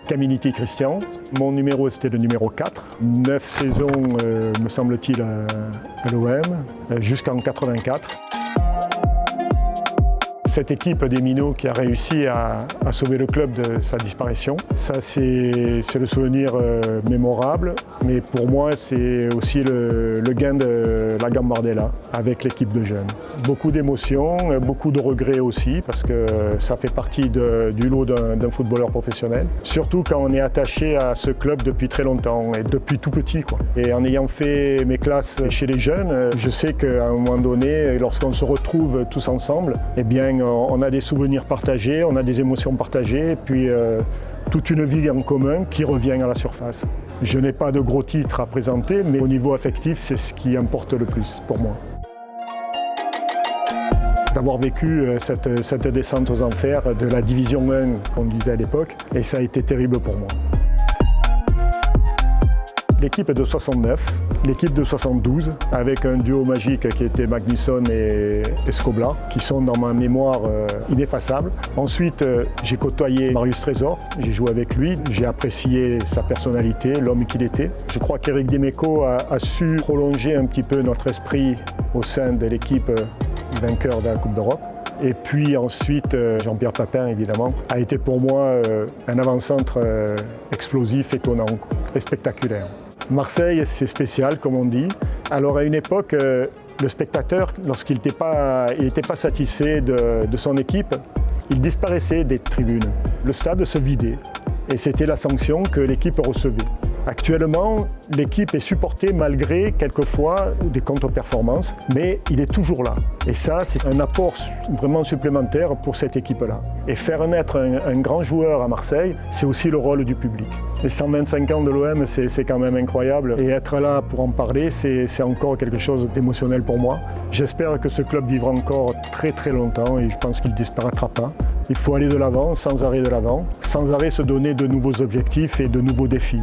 Caminiti Christian. Mon numéro, c'était le numéro 4. 9 saisons, me semble-t-il, à l'OM, jusqu'en 84. Cette équipe des Minots qui a réussi à sauver le club de sa disparition, ça c'est le souvenir mémorable, mais pour moi c'est aussi le gain de la Gambardella avec l'équipe de jeunes. Beaucoup d'émotions, beaucoup de regrets aussi parce que ça fait partie du lot d'un footballeur professionnel. Surtout quand on est attaché à ce club depuis très longtemps et depuis tout petit, quoi. Et en ayant fait mes classes chez les jeunes, je sais qu'à un moment donné, lorsqu'on se retrouve tous ensemble, eh bien on a des souvenirs partagés, on a des émotions partagées, et puis toute une vie en commun qui revient à la surface. Je n'ai pas de gros titres à présenter, mais au niveau affectif, c'est ce qui importe le plus pour moi. D'avoir vécu cette descente aux enfers de la division 1 qu'on disait à l'époque, et ça a été terrible pour moi. L'équipe de 69, l'équipe de 72, avec un duo magique qui était Magnusson et Scobla, qui sont dans ma mémoire ineffaçables. Ensuite, j'ai côtoyé Marius Trésor, j'ai joué avec lui, j'ai apprécié sa personnalité, l'homme qu'il était. Je crois qu'Éric Dimeco a su prolonger un petit peu notre esprit au sein de l'équipe vainqueur de la Coupe d'Europe. Et puis ensuite, Jean-Pierre Papin, évidemment, a été pour moi un avant-centre explosif, étonnant et spectaculaire. Marseille, c'est spécial, comme on dit. Alors à une époque, le spectateur, lorsqu'il n'était pas satisfait de son équipe, il disparaissait des tribunes. Le stade se vidait et c'était la sanction que l'équipe recevait. Actuellement, l'équipe est supportée malgré quelquefois des contre-performances, mais il est toujours là. Et ça, c'est un apport vraiment supplémentaire pour cette équipe-là. Et faire naître un grand joueur à Marseille, c'est aussi le rôle du public. Les 125 ans de l'OM, c'est quand même incroyable. Et être là pour en parler, c'est encore quelque chose d'émotionnel pour moi. J'espère que ce club vivra encore très très longtemps et je pense qu'il ne disparaîtra pas. Il faut aller de l'avant, sans arrêt de l'avant, sans arrêt se donner de nouveaux objectifs et de nouveaux défis.